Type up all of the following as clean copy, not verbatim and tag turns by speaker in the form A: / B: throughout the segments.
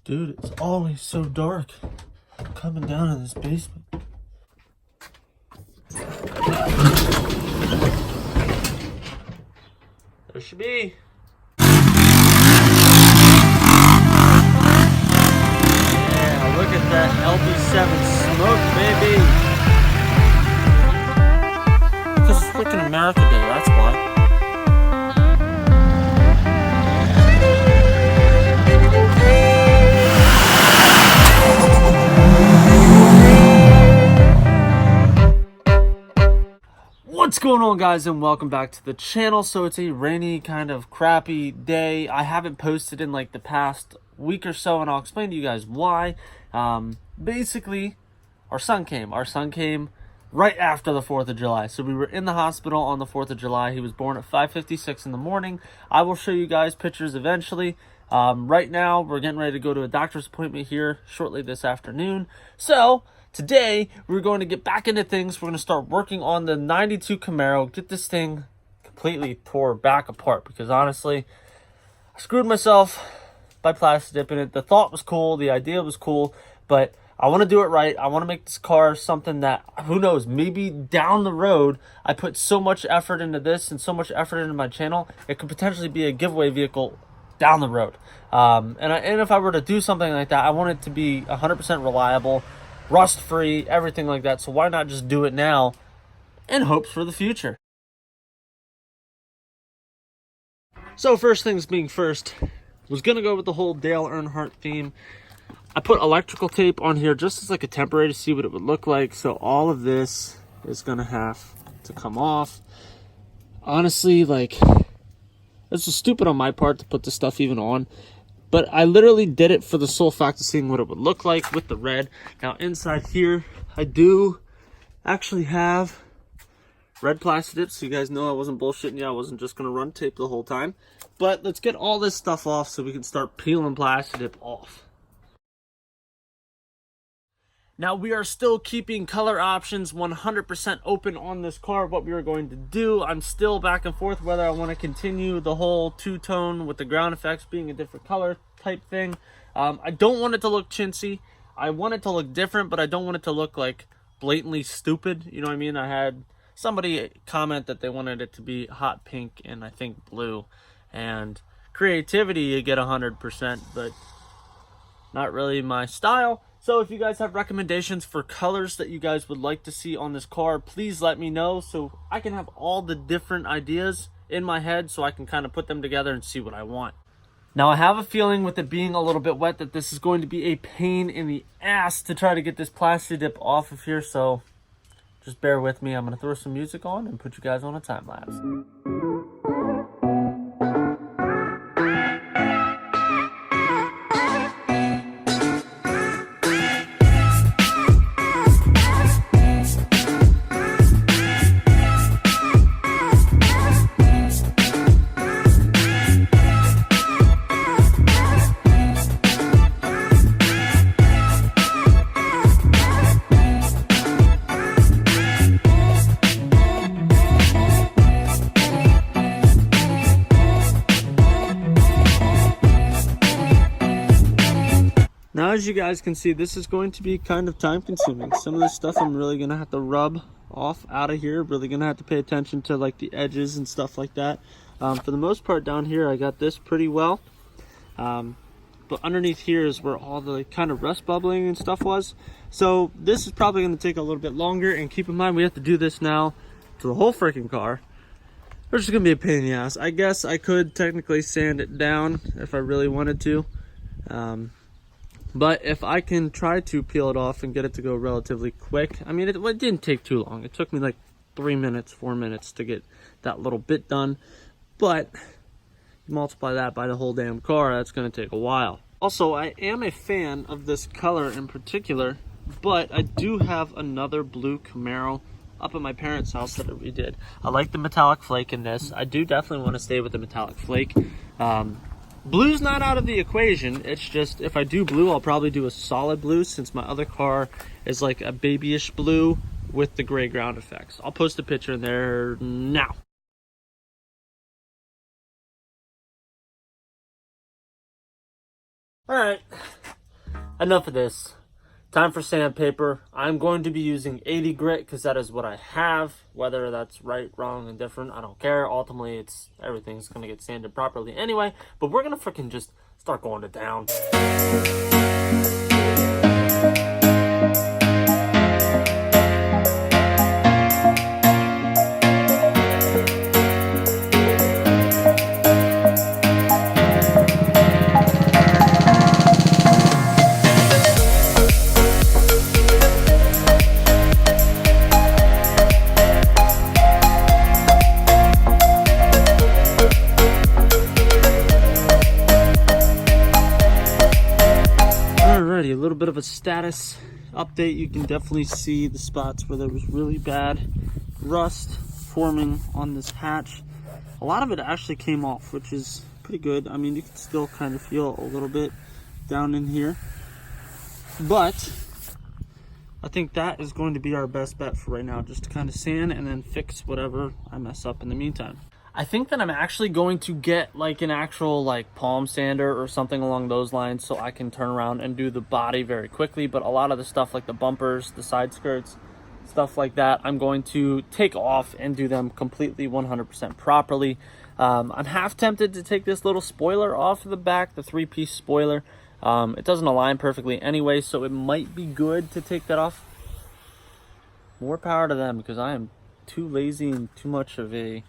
A: Dude, it's always so dark coming down in this basement. There should be. Yeah, look at that LB7 smoke, baby. Because it's freaking America Day, that's why. What's going on, guys, and welcome back to the channel. So it's a rainy, kind of crappy day. I haven't posted in like the past week or so, and I'll explain to you guys why. Basically, our son came right after the 4th of July. So we were in the hospital on the 4th of July. He was born at 5:56 in the morning. I will show you guys pictures eventually. Right now, we're getting ready to go to a doctor's appointment here shortly this afternoon. So today, we're going to get back into things. We're going to start working on the 92 Camaro, get this thing completely tore back apart, because honestly, I screwed myself by Plastidipping it. The thought was cool, the idea was cool, but I want to do it right. I want to make this car something that, who knows, maybe down the road, I put so much effort into this and so much effort into my channel, it could potentially be a giveaway vehicle down the road. And if I were to do something like that, I want it to be 100% reliable, rust-free, everything like that. So why not just do it now in hopes for the future? So first things being first, was gonna go with the whole Dale Earnhardt theme. I put electrical tape on here just as like a temporary to see what it would look like. So all of this is gonna have to come off. Honestly, like, this is stupid on my part to put this stuff even on, but I literally did it for the sole fact of seeing what it would look like with the red. Now inside here, I do actually have red Plastidip, so you guys know I wasn't bullshitting you. I wasn't just gonna run tape the whole time. But let's get all this stuff off so we can start peeling Plastidip off. Now we are still keeping color options 100% open on this car. What we are going to do, I'm still back and forth whether I want to continue the whole two-tone with the ground effects being a different color type thing. I don't want it to look chintzy. I want it to look different, but I don't want it to look like blatantly stupid. You know what I mean? I had somebody comment that they wanted it to be hot pink and I think blue. And creativity, you get 100%, but not really my style. So if you guys have recommendations for colors that you guys would like to see on this car, please let me know so I can have all the different ideas in my head so I can kind of put them together and see what I want. Now I have a feeling with it being a little bit wet that this is going to be a pain in the ass to try to get this Plastidip off of here, so just bear with me. I'm going to throw some music on and put you guys on a time lapse. Now, as you guys can see, this is going to be kind of time consuming. Some of this stuff I'm really going to have to rub off out of here. Really going to have to pay attention to like the edges and stuff like that. For the most part down here, I got this pretty well. But underneath here is where all the kind of rust bubbling and stuff was. So this is probably going to take a little bit longer. And keep in mind, we have to do this now to the whole freaking car, which is going to be a pain in the ass. I guess I could technically sand it down if I really wanted to. But if I can try to peel it off and get it to go relatively quick, I mean, it didn't take too long. It took me like 3 minutes, 4 minutes to get that little bit done. But multiply that by the whole damn car, that's going to take a while. Also, I am a fan of this color in particular, but I do have another blue Camaro up at my parents' house that I redid. I like the metallic flake in this. I do definitely want to stay with the metallic flake. Blue's not out of the equation. It's just, if I do blue, I'll probably do a solid blue, since my other car is like a babyish blue with the gray ground effects. I'll post a picture in there now. All right, enough of this. Time for sandpaper. I'm going to be using 80 grit because that is what I have. Whether that's right, wrong, and different, I don't care. Ultimately, everything's going to get sanded properly anyway. But we're going to freaking just start going to town. A little bit of a status update. You can definitely see the spots where there was really bad rust forming on this hatch. A lot of it actually came off, which is pretty good. I mean, you can still kind of feel a little bit down in here, but I think that is going to be our best bet for right now, just to kind of sand and then fix whatever I mess up in the meantime. I think that I'm actually going to get like an actual like palm sander or something along those lines so I can turn around and do the body very quickly. But a lot of the stuff like the bumpers, the side skirts, stuff like that, I'm going to take off and do them completely 100% properly. I'm half tempted to take this little spoiler off of the back, the 3-piece spoiler. It doesn't align perfectly anyway, so it might be good to take that off. More power to them, because I am too lazy and too much of a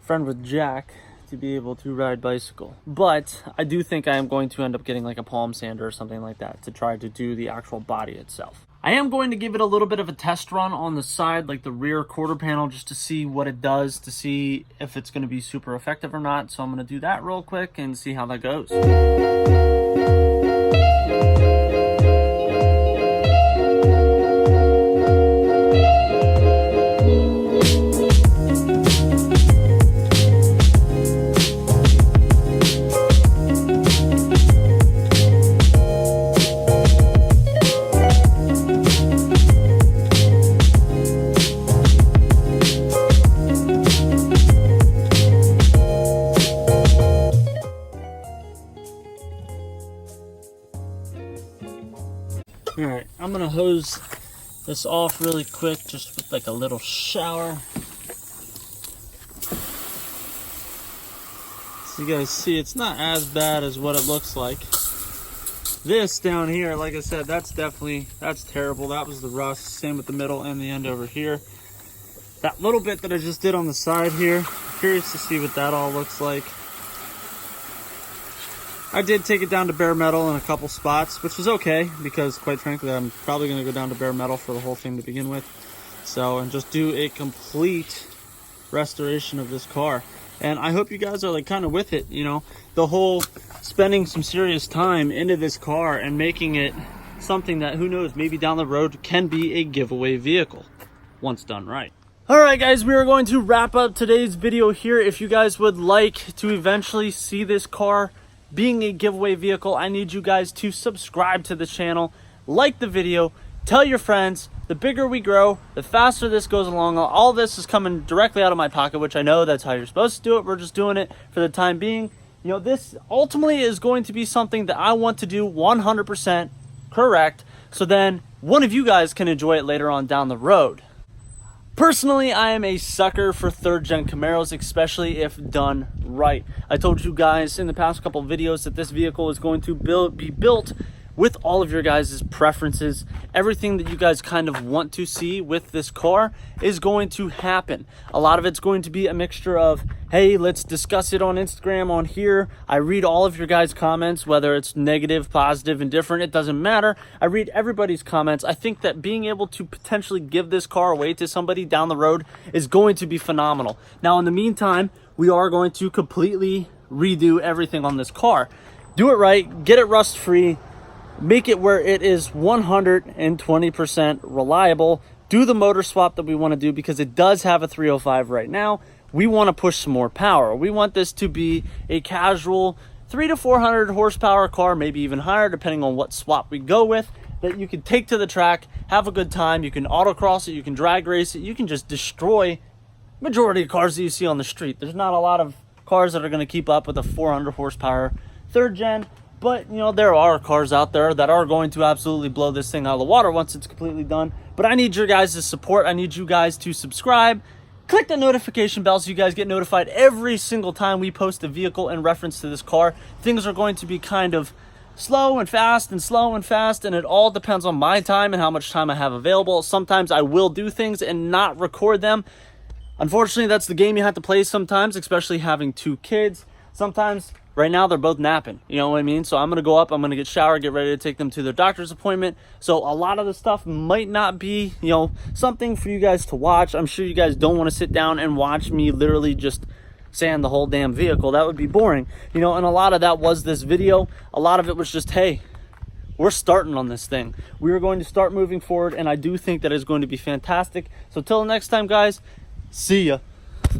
A: friend with Jack to be able to ride bicycle. But I do think I am going to end up getting like a palm sander or something like that to try to do the actual body itself. I am going to give it a little bit of a test run on the side, like the rear quarter panel, just to see what it does, to see if it's going to be super effective or not. So I'm going to do that real quick and see how that goes. Alright, I'm gonna hose this off really quick, just with like a little shower. So you guys see, it's not as bad as what it looks like. This down here, like I said, that's terrible. That was the rust. Same with the middle and the end over here. That little bit that I just did on the side here, curious to see what that all looks like. I did take it down to bare metal in a couple spots, which was okay, because quite frankly, I'm probably going to go down to bare metal for the whole thing to begin with. So, and just do a complete restoration of this car. And I hope you guys are like kind of with it, you know, the whole spending some serious time into this car and making it something that, who knows, maybe down the road can be a giveaway vehicle once done right. Alright guys, we are going to wrap up today's video here. If you guys would like to eventually see this car being a giveaway vehicle, I need you guys to subscribe to the channel, like the video, tell your friends. The bigger we grow, the faster this goes along. All this is coming directly out of my pocket, which I know that's how you're supposed to do it. We're just doing it for the time being. You know, this ultimately is going to be something that I want to do 100% correct, so then one of you guys can enjoy it later on down the road. Personally, I am a sucker for third-gen Camaros, especially if done right. I told you guys in the past couple of videos that this vehicle is going to be built with all of your guys' preferences. Everything that you guys kind of want to see with this car is going to happen. A lot of it's going to be a mixture of, hey, let's discuss it on Instagram on here. I read all of your guys' comments, whether it's negative, positive, indifferent, it doesn't matter. I read everybody's comments. I think that being able to potentially give this car away to somebody down the road is going to be phenomenal. Now, in the meantime, we are going to completely redo everything on this car. Do it right, get it rust-free, make it where it is 120% reliable. Do the motor swap that we want to do, because it does have a 305 right now. We want to push some more power. We want this to be a casual 300 to 400 horsepower car, maybe even higher, depending on what swap we go with, that you can take to the track, have a good time. You can autocross it, you can drag race it, you can just destroy majority of cars that you see on the street. There's not a lot of cars that are going to keep up with a 400 horsepower third gen. But, you know, there are cars out there that are going to absolutely blow this thing out of the water once it's completely done. But I need your guys' support. I need you guys to subscribe. Click the notification bell so you guys get notified every single time we post a vehicle in reference to this car. Things are going to be kind of slow and fast and slow and fast, and it all depends on my time and how much time I have available. Sometimes I will do things and not record them. Unfortunately, that's the game you have to play sometimes, especially having 2 kids. Sometimes, right now, they're both napping. You know what I mean? So I'm going to go up, I'm going to get showered, get ready to take them to their doctor's appointment. So a lot of the stuff might not be, you know, something for you guys to watch. I'm sure you guys don't want to sit down and watch me literally just sand the whole damn vehicle. That would be boring. You know, and a lot of that was this video. A lot of it was just, hey, we're starting on this thing. We are going to start moving forward, and I do think that is going to be fantastic. So till next time, guys, see ya.